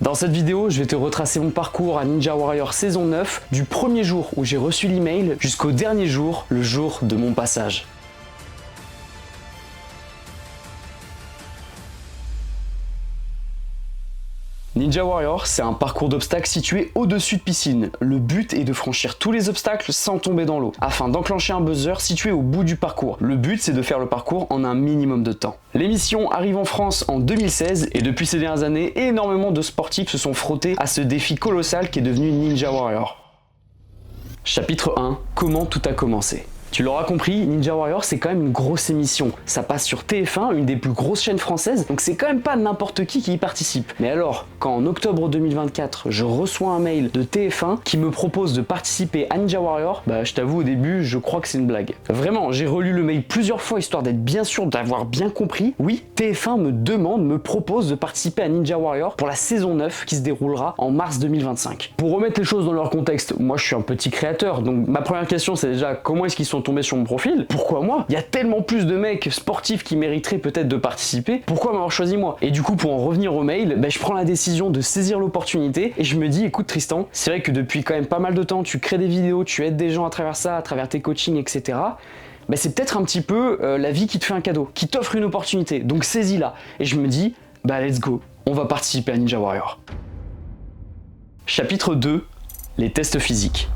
Dans cette vidéo, je vais te retracer mon parcours à Ninja Warrior saison 9, du premier jour où j'ai reçu l'email jusqu'au dernier jour, le jour de mon passage. Ninja Warrior, c'est un parcours d'obstacles situé au-dessus de piscine. Le but est de franchir tous les obstacles sans tomber dans l'eau, afin d'enclencher un buzzer situé au bout du parcours. Le but, c'est de faire le parcours en un minimum de temps. L'émission arrive en France en 2016 et depuis ces dernières années, énormément de sportifs se sont frottés à ce défi colossal qui est devenu Ninja Warrior. Chapitre 1. Comment tout a commencé? Tu l'auras compris, Ninja Warrior c'est quand même une grosse émission. Ça passe sur TF1, une des plus grosses chaînes françaises, donc c'est quand même pas n'importe qui y participe. Mais alors, quand en octobre 2024, je reçois un mail de TF1 qui me propose de participer à Ninja Warrior, bah je t'avoue au début, je crois que c'est une blague. Vraiment, j'ai relu le mail plusieurs fois histoire d'être bien sûr d'avoir bien compris. Oui, TF1 me propose de participer à Ninja Warrior pour la saison 9 qui se déroulera en mars 2025. Pour remettre les choses dans leur contexte, moi je suis un petit créateur, donc ma première question c'est déjà comment est-ce qu'ils sont tombés sur mon profil? Pourquoi moi? Il y a tellement plus de mecs sportifs qui mériteraient peut-être de participer, pourquoi m'avoir choisi moi? Et du coup pour en revenir au mail, je prends la décision de saisir l'opportunité et je me dis écoute Tristan, c'est vrai que depuis quand même pas mal de temps tu crées des vidéos, tu aides des gens à travers ça, à travers tes coachings etc. C'est peut-être un petit peu la vie qui te fait un cadeau, qui t'offre une opportunité, donc saisis-la. Et je me dis let's go, on va participer à Ninja Warrior. Chapitre 2, les tests physiques.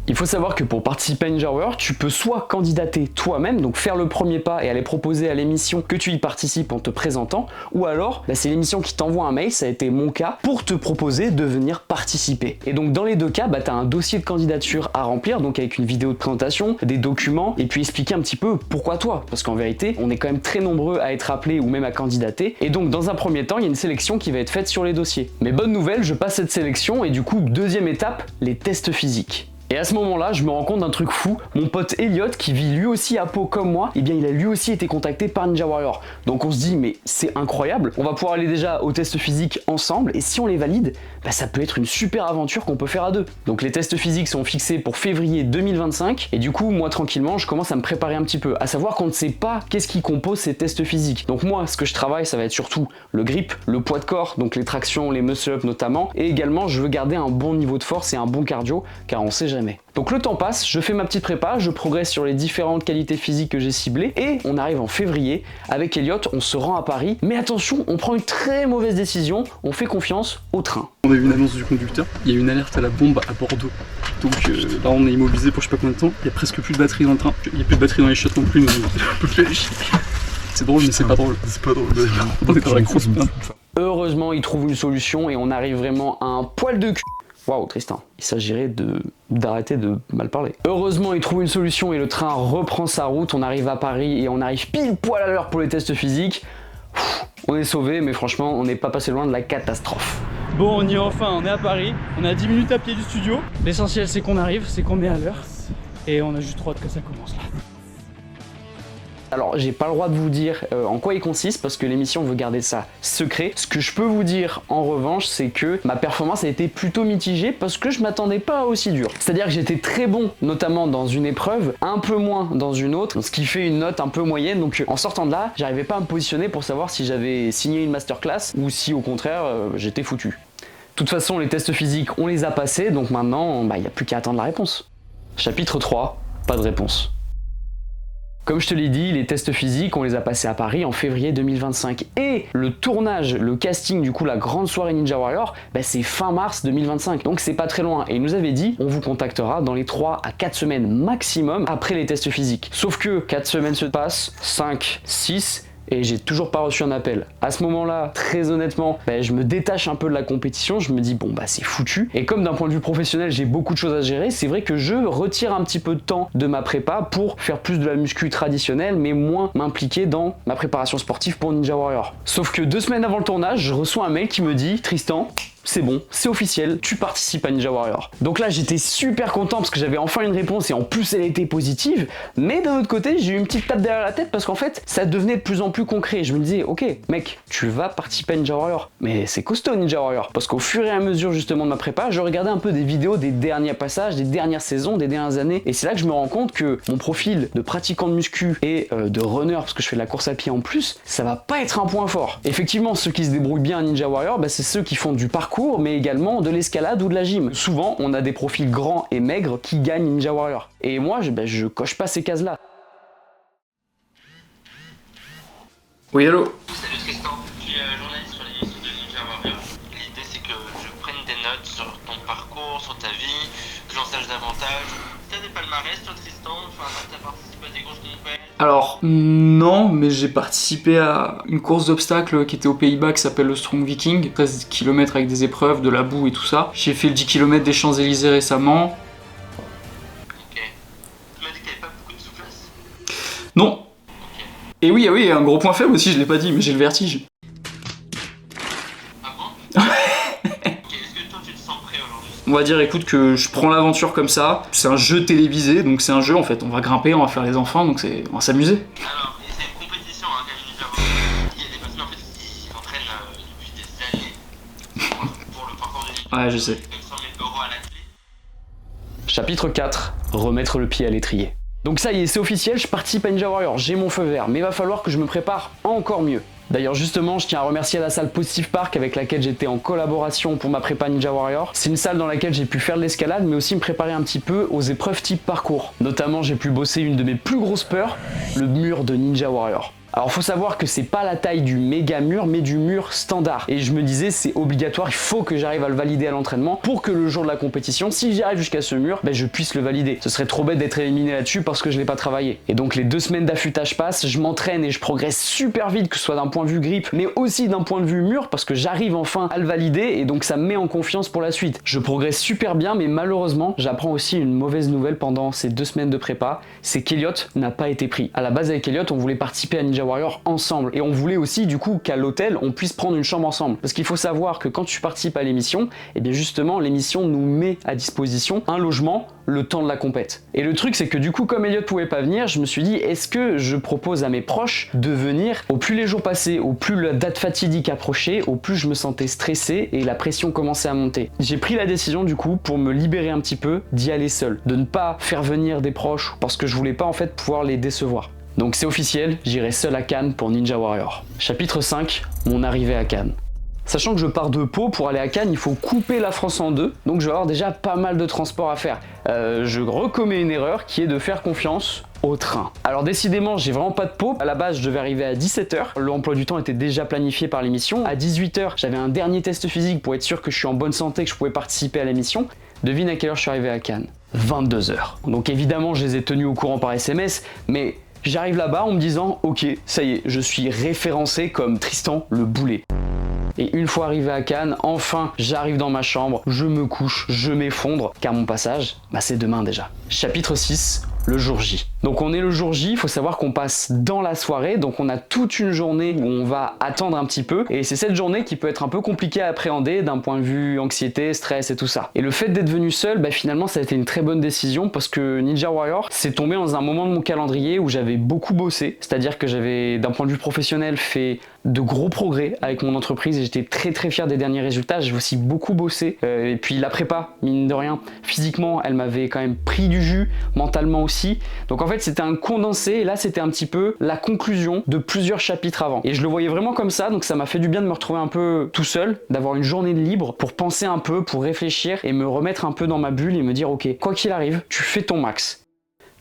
Il faut savoir que pour participer à Ninja Warrior, tu peux soit candidater toi-même, donc faire le premier pas et aller proposer à l'émission que tu y participes en te présentant, ou alors, c'est l'émission qui t'envoie un mail, ça a été mon cas, pour te proposer de venir participer. Et donc dans les deux cas, tu as un dossier de candidature à remplir, donc avec une vidéo de présentation, des documents, et puis expliquer un petit peu pourquoi toi, parce qu'en vérité, on est quand même très nombreux à être appelés ou même à candidater, et donc dans un premier temps, il y a une sélection qui va être faite sur les dossiers. Mais bonne nouvelle, je passe cette sélection, et du coup, deuxième étape, les tests physiques. Et à ce moment-là, je me rends compte d'un truc fou. Mon pote Elliot, qui vit lui aussi à Pau comme moi, il a lui aussi été contacté par Ninja Warrior. Donc on se dit, mais c'est incroyable, on va pouvoir aller déjà aux tests physiques ensemble, et si on les valide, ça peut être une super aventure qu'on peut faire à deux. Donc les tests physiques sont fixés pour février 2025, et du coup, moi tranquillement, je commence à me préparer un petit peu, à savoir qu'on ne sait pas qu'est-ce qui compose ces tests physiques. Donc moi, ce que je travaille, ça va être surtout le grip, le poids de corps, donc les tractions, les muscle-up notamment, et également, je veux garder un bon niveau de force et un bon cardio, car on sait jamais. Donc le temps passe, je fais ma petite prépa, je progresse sur les différentes qualités physiques que j'ai ciblées et on arrive en février. Avec Elliot, on se rend à Paris. Mais attention, on prend une très mauvaise décision, on fait confiance au train. On a eu une annonce du conducteur, il y a eu une alerte à la bombe à Bordeaux. Donc là on est immobilisé pour je sais pas combien de temps, il y a presque plus de batterie dans le train. Il n'y a plus de batterie dans les chiottes non plus, mais on peut plus aller chier. C'est drôle mais c'est pas drôle. C'est pas drôle. On est dans la grosse merde. Heureusement, il trouve une solution et on arrive vraiment à un poil de cul. Waouh Tristan, il s'agirait d'arrêter de mal parler. Heureusement, il trouve une solution et le train reprend sa route. On arrive à Paris et on arrive pile poil à l'heure pour les tests physiques. On est sauvé, mais franchement, on n'est pas passé loin de la catastrophe. Bon, on y est enfin, on est à Paris. On a 10 minutes à pied du studio. L'essentiel, c'est qu'on arrive, c'est qu'on est à l'heure. Et on a juste trop hâte que ça commence là. Alors, j'ai pas le droit de vous dire en quoi il consiste parce que l'émission veut garder ça secret. Ce que je peux vous dire en revanche, c'est que ma performance a été plutôt mitigée parce que je m'attendais pas à aussi dur. C'est-à-dire que j'étais très bon, notamment dans une épreuve, un peu moins dans une autre, ce qui fait une note un peu moyenne. Donc en sortant de là, j'arrivais pas à me positionner pour savoir si j'avais signé une masterclass ou si au contraire j'étais foutu. De toute façon, les tests physiques, on les a passés, donc maintenant, il n'y a plus qu'à attendre la réponse. Chapitre 3, pas de réponse. Comme je te l'ai dit, les tests physiques, on les a passés à Paris en février 2025. Et le tournage, le casting, du coup, la grande soirée Ninja Warrior, c'est fin mars 2025. Donc c'est pas très loin. Et il nous avait dit, on vous contactera dans les 3 à 4 semaines maximum après les tests physiques. Sauf que 4 semaines se passent, 5, 6... et j'ai toujours pas reçu un appel. À ce moment-là, très honnêtement, je me détache un peu de la compétition, je me dis c'est foutu. Et comme d'un point de vue professionnel, j'ai beaucoup de choses à gérer, c'est vrai que je retire un petit peu de temps de ma prépa pour faire plus de la muscu traditionnelle, mais moins m'impliquer dans ma préparation sportive pour Ninja Warrior. Sauf que 2 semaines avant le tournage, je reçois un mail qui me dit « Tristan, c'est bon, c'est officiel, tu participes à Ninja Warrior. Donc là j'étais super content parce que j'avais enfin une réponse et en plus elle était positive, mais d'un autre côté j'ai eu une petite tape derrière la tête parce qu'en fait ça devenait de plus en plus concret. Je me disais ok mec, tu vas participer à Ninja Warrior, mais c'est costaud Ninja Warrior, parce qu'au fur et à mesure justement de ma prépa, je regardais un peu des vidéos des derniers passages, des dernières saisons, des dernières années, et c'est là que je me rends compte que mon profil de pratiquant de muscu et de runner, parce que je fais de la course à pied en plus, ça va pas être un point fort. Effectivement, ceux qui se débrouillent bien à Ninja Warrior, c'est ceux qui font du parcours, mais également de l'escalade ou de la gym. Souvent, on a des profils grands et maigres qui gagnent Ninja Warrior. Et moi, je coche pas ces cases-là. Oui, allô? Salut Tristan, je suis journaliste sur l'émission de Ninja Warrior. L'idée c'est que je prenne des notes sur ton parcours, sur ta vie, que j'en sache davantage. T'as des palmarès toi Tristan? Enfin, t'as participé à des grosses compètes? Alors, non, mais j'ai participé à une course d'obstacles qui était aux Pays-Bas qui s'appelle le Strong Viking. 13 km avec des épreuves, de la boue et tout ça. J'ai fait le 10 km des Champs-Élysées récemment. Ok. Tu m'as dit que t'avais pas beaucoup de souplesse? Non. Et oui, un gros point faible aussi, je l'ai pas dit, mais j'ai le vertige. Ah bon? Ok, est-ce que toi tu te sens prêt aujourd'hui? On va dire, écoute, que je prends l'aventure comme ça. C'est un jeu télévisé, donc c'est un jeu en fait. On va grimper, on va faire les enfants, donc on va s'amuser. Alors, et c'est une compétition hein, quand même Ninja Warrior. Il y a des personnes en fait qui s'entraînent depuis des années pour le parcours de Ninja. Ouais, je sais. Avec 100 000 € à la clé. Chapitre 4, remettre le pied à l'étrier. Donc ça y est, c'est officiel, je participe à Ninja Warrior, j'ai mon feu vert, mais il va falloir que je me prépare encore mieux. D'ailleurs justement, je tiens à remercier la salle Positive Park avec laquelle j'étais en collaboration pour ma prépa Ninja Warrior. C'est une salle dans laquelle j'ai pu faire de l'escalade, mais aussi me préparer un petit peu aux épreuves type parcours. Notamment, j'ai pu bosser une de mes plus grosses peurs, le mur de Ninja Warrior. Alors faut savoir que c'est pas la taille du méga mur, mais du mur standard. Et je me disais c'est obligatoire, il faut que j'arrive à le valider à l'entraînement pour que le jour de la compétition, si j'y arrive jusqu'à ce mur, je puisse le valider. Ce serait trop bête d'être éliminé là-dessus parce que je l'ai pas travaillé. Et donc les 2 semaines d'affûtage passent, je m'entraîne et je progresse super vite, que ce soit d'un point de vue grip, mais aussi d'un point de vue mur, parce que j'arrive enfin à le valider et donc ça me met en confiance pour la suite. Je progresse super bien, mais malheureusement, j'apprends aussi une mauvaise nouvelle pendant ces 2 semaines de prépa, c'est qu'Eliott n'a pas été pris. À la base avec Eliott, on voulait participer à Ninja Warrior ensemble. Et on voulait aussi du coup qu'à l'hôtel, on puisse prendre une chambre ensemble. Parce qu'il faut savoir que quand tu participes à l'émission, et bien justement, l'émission nous met à disposition un logement le temps de la compète. Et le truc, c'est que du coup, comme Eliott pouvait pas venir, je me suis dit, est-ce que je propose à mes proches de venir? Au plus les jours passaient, au plus la date fatidique approchait, au plus je me sentais stressé et la pression commençait à monter. J'ai pris la décision du coup, pour me libérer un petit peu, d'y aller seul. De ne pas faire venir des proches, parce que je voulais pas en fait pouvoir les décevoir. Donc c'est officiel, j'irai seul à Cannes pour Ninja Warrior. Chapitre 5, mon arrivée à Cannes. Sachant que je pars de Pau pour aller à Cannes, il faut couper la France en deux, donc je vais avoir déjà pas mal de transport à faire. Je recommets une erreur qui est de faire confiance au train. Alors décidément, j'ai vraiment pas de peau. À la base, je devais arriver à 17h. L'emploi du temps était déjà planifié par l'émission. À 18h, j'avais un dernier test physique pour être sûr que je suis en bonne santé, que je pouvais participer à l'émission. Devine à quelle heure je suis arrivé à Cannes? 22h. Donc évidemment, je les ai tenus au courant par SMS, mais j'arrive là-bas en me disant, ok, ça y est, je suis référencé comme Tristan le Boulet. Et une fois arrivé à Cannes, enfin, j'arrive dans ma chambre, je me couche, je m'effondre, car mon passage, c'est demain déjà. Chapitre 6, le jour J. Donc on est le jour J, il faut savoir qu'on passe dans la soirée, donc on a toute une journée où on va attendre un petit peu, et c'est cette journée qui peut être un peu compliquée à appréhender d'un point de vue anxiété, stress et tout ça. Et le fait d'être venu seul, finalement ça a été une très bonne décision, parce que Ninja Warrior, c'est tombé dans un moment de mon calendrier où j'avais beaucoup bossé, c'est-à-dire que j'avais, d'un point de vue professionnel, fait de gros progrès avec mon entreprise, et j'étais très très fier des derniers résultats. J'ai aussi beaucoup bossé, et puis la prépa, mine de rien, physiquement, elle m'avait quand même pris du jus, mentalement aussi. Donc en fait, c'était un condensé, et là, c'était un petit peu la conclusion de plusieurs chapitres avant. Et je le voyais vraiment comme ça, donc ça m'a fait du bien de me retrouver un peu tout seul, d'avoir une journée de libre pour penser un peu, pour réfléchir et me remettre un peu dans ma bulle et me dire, ok, quoi qu'il arrive, tu fais ton max.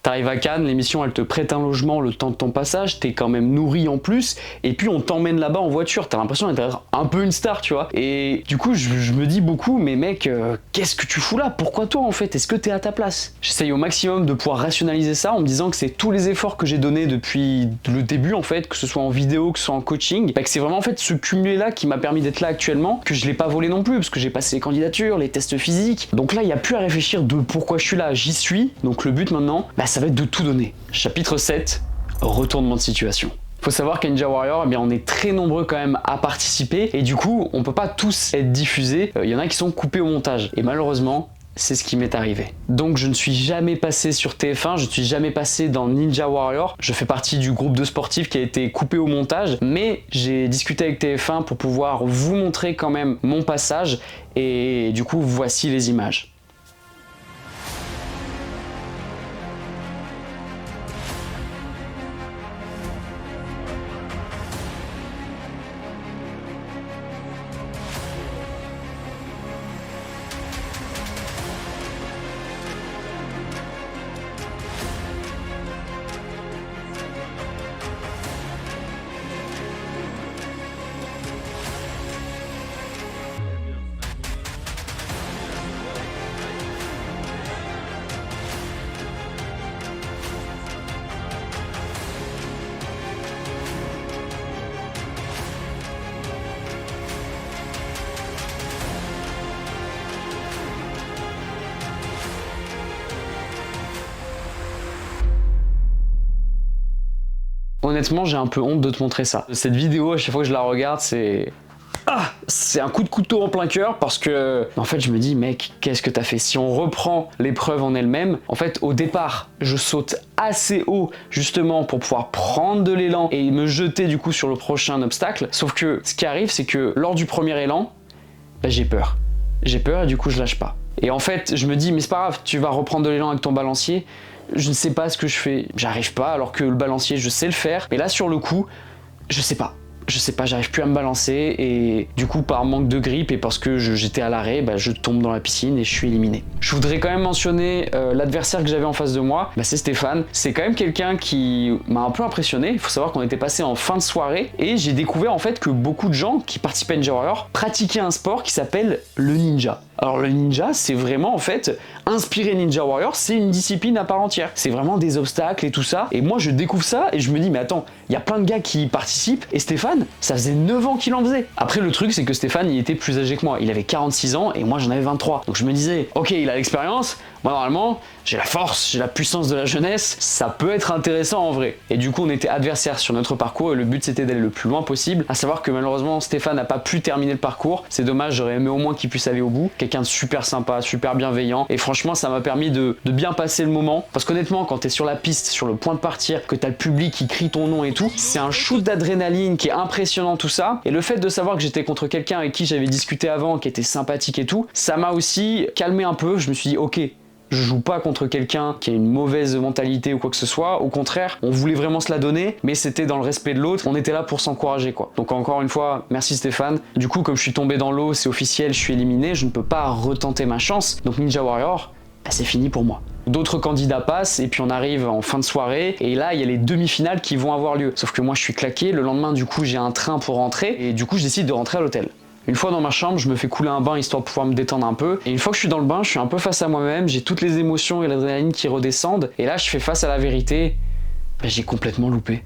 T'arrives à Cannes, l'émission elle te prête un logement le temps de ton passage, t'es quand même nourri en plus, et puis on t'emmène là-bas en voiture, t'as l'impression d'être un peu une star, tu vois. Et du coup, je me dis beaucoup, mais mec, qu'est-ce que tu fous là? Pourquoi toi en fait? Est-ce que t'es à ta place? J'essaye au maximum de pouvoir rationaliser ça en me disant que c'est tous les efforts que j'ai donnés depuis le début en fait, que ce soit en vidéo, que ce soit en coaching, que c'est vraiment en fait ce cumulé là qui m'a permis d'être là actuellement, que je l'ai pas volé non plus, parce que j'ai passé les candidatures, les tests physiques. Donc là, il n'y a plus à réfléchir de pourquoi je suis là, j'y suis. Donc le but maintenant, ça va être de tout donner. Chapitre 7, retournement de situation. Faut savoir qu'à Ninja Warrior, eh bien, on est très nombreux quand même à participer et du coup, on peut pas tous être diffusés. Il y en a qui sont coupés au montage et malheureusement, c'est ce qui m'est arrivé. Donc je ne suis jamais passé sur TF1, je ne suis jamais passé dans Ninja Warrior. Je fais partie du groupe de sportifs qui a été coupé au montage, mais j'ai discuté avec TF1 pour pouvoir vous montrer quand même mon passage et du coup, voici les images. Honnêtement, j'ai un peu honte de te montrer ça. Cette vidéo, à chaque fois que je la regarde, c'est un coup de couteau en plein cœur parce que, en fait, je me dis, mec, qu'est-ce que t'as fait? Si on reprend l'épreuve en elle-même, en fait, au départ, je saute assez haut, justement, pour pouvoir prendre de l'élan et me jeter, du coup, sur le prochain obstacle. Sauf que, ce qui arrive, c'est que lors du premier élan, bah, j'ai peur. J'ai peur et du coup, je lâche pas. Et en fait, je me dis, mais c'est pas grave, tu vas reprendre de l'élan avec ton balancier. Je ne sais pas ce que je fais, j'arrive pas, alors que le balancier, je sais le faire. Mais là, sur le coup, je sais pas, j'arrive plus à me balancer et du coup, par manque de grip et parce que j'étais à l'arrêt, bah, je tombe dans la piscine et je suis éliminé. Je voudrais quand même mentionner l'adversaire que j'avais en face de moi, bah, c'est Stéphane. C'est quand même quelqu'un qui m'a un peu impressionné. Il faut savoir qu'on était passé en fin de soirée et j'ai découvert en fait que beaucoup de gens qui participaient à Ninja Warrior pratiquaient un sport qui s'appelle le ninja. Alors le ninja, c'est vraiment en fait inspiré Ninja Warrior, c'est une discipline à part entière. C'est vraiment des obstacles et tout ça. Et moi je découvre ça et je me dis mais attends, il y a plein de gars qui y participent et Stéphane, ça faisait 9 ans qu'il en faisait. Après le truc c'est que Stéphane il était plus âgé que moi, il avait 46 ans et moi j'en avais 23. Donc je me disais ok il a l'expérience, moi normalement j'ai la force, j'ai la puissance de la jeunesse, ça peut être intéressant en vrai. Et du coup on était adversaires sur notre parcours et le but c'était d'aller le plus loin possible. À savoir que malheureusement Stéphane n'a pas pu terminer le parcours, c'est dommage, j'aurais aimé au moins qu'il puisse aller au bout. Quelqu'un de super sympa, super bienveillant et franchement ça m'a permis de bien passer le moment parce qu'honnêtement quand t'es sur la piste, sur le point de partir, que t'as le public qui crie ton nom et tout, c'est un shoot d'adrénaline qui est impressionnant tout ça et le fait de savoir que j'étais contre quelqu'un avec qui j'avais discuté avant, qui était sympathique et tout, ça m'a aussi calmé un peu. Je me suis dit ok, je joue pas contre quelqu'un qui a une mauvaise mentalité ou quoi que ce soit, au contraire, on voulait vraiment se la donner, mais c'était dans le respect de l'autre, on était là pour s'encourager quoi. Donc encore une fois, merci Stéphane. Du coup, comme je suis tombé dans l'eau, c'est officiel, je suis éliminé, je ne peux pas retenter ma chance, donc Ninja Warrior, bah, c'est fini pour moi. D'autres candidats passent et puis on arrive en fin de soirée et là il y a les demi-finales qui vont avoir lieu. Sauf que moi je suis claqué, le lendemain du coup j'ai un train pour rentrer et du coup je décide de rentrer à l'hôtel. Une fois dans ma chambre, je me fais couler un bain histoire de pouvoir me détendre un peu. Et une fois que je suis dans le bain, je suis un peu face à moi-même, j'ai toutes les émotions et l'adrénaline qui redescendent. Et là, je fais face à la vérité, bah, j'ai complètement loupé.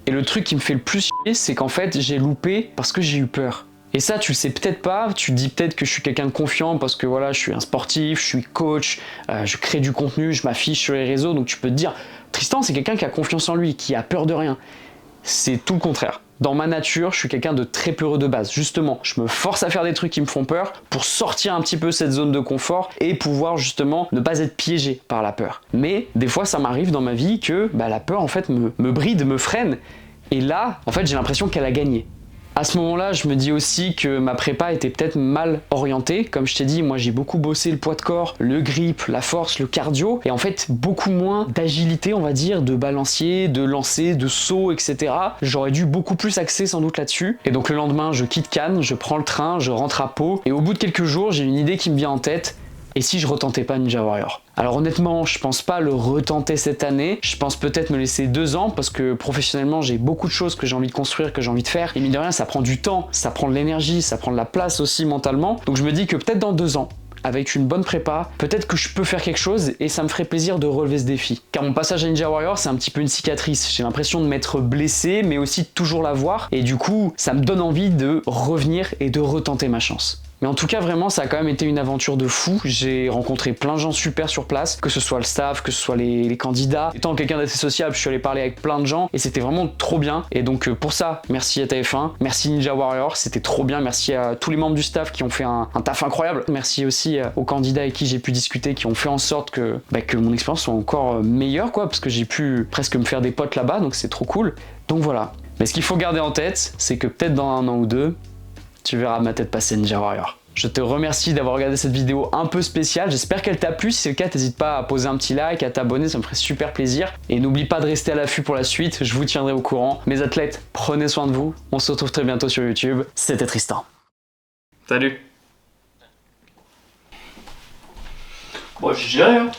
Et le truc qui me fait le plus chier, c'est qu'en fait, j'ai loupé parce que j'ai eu peur. Et ça, tu le sais peut-être pas, tu te dis peut-être que je suis quelqu'un de confiant parce que voilà, je suis un sportif, je suis coach, je crée du contenu, je m'affiche sur les réseaux, donc tu peux te dire, Tristan, c'est quelqu'un qui a confiance en lui, qui a peur de rien. C'est tout le contraire. Dans ma nature, je suis quelqu'un de très peureux de base. Justement, je me force à faire des trucs qui me font peur pour sortir un petit peu cette zone de confort et pouvoir justement ne pas être piégé par la peur. Mais des fois, ça m'arrive dans ma vie que la peur en fait me bride, me freine. Et là, en fait, j'ai l'impression qu'elle a gagné. À ce moment-là, je me dis aussi que ma prépa était peut-être mal orientée. Comme je t'ai dit, moi j'ai beaucoup bossé le poids de corps, le grip, la force, le cardio, et en fait beaucoup moins d'agilité, on va dire, de balancier, de lancer, de saut, etc. J'aurais dû beaucoup plus axer sans doute là-dessus. Et donc le lendemain, je quitte Cannes, je prends le train, je rentre à Pau, et au bout de quelques jours, j'ai une idée qui me vient en tête. Et si je retentais pas Ninja Warrior? Alors honnêtement, je pense pas le retenter cette année. Je pense peut-être me laisser 2 ans parce que professionnellement, j'ai beaucoup de choses que j'ai envie de construire, que j'ai envie de faire. Et mine de rien, ça prend du temps, ça prend de l'énergie, ça prend de la place aussi mentalement. Donc je me dis que peut-être dans 2 ans, avec une bonne prépa, peut-être que je peux faire quelque chose et ça me ferait plaisir de relever ce défi. Car mon passage à Ninja Warrior, c'est un petit peu une cicatrice. J'ai l'impression de m'être blessé, mais aussi de toujours la voir. Et du coup, ça me donne envie de revenir et de retenter ma chance. Mais en tout cas, vraiment, ça a quand même été une aventure de fou. J'ai rencontré plein de gens super sur place, que ce soit le staff, que ce soit les candidats. Étant quelqu'un d'assez sociable, je suis allé parler avec plein de gens et c'était vraiment trop bien. Et donc pour ça, merci à TF1, merci Ninja Warrior, c'était trop bien. Merci à tous les membres du staff qui ont fait un taf incroyable. Merci aussi aux candidats avec qui j'ai pu discuter, qui ont fait en sorte que mon expérience soit encore meilleure, quoi, parce que j'ai pu presque me faire des potes là-bas, donc c'est trop cool. Donc voilà. Mais ce qu'il faut garder en tête, c'est que peut-être dans 1 an ou 2, tu verras ma tête passer Ninja Warrior. Je te remercie d'avoir regardé cette vidéo un peu spéciale, j'espère qu'elle t'a plu. Si c'est le cas, n'hésite pas à poser un petit like, à t'abonner, ça me ferait super plaisir. Et n'oublie pas de rester à l'affût pour la suite, je vous tiendrai au courant. Mes athlètes, prenez soin de vous, on se retrouve très bientôt sur YouTube. C'était Tristan. Salut. Bon, j'ai géré, hein.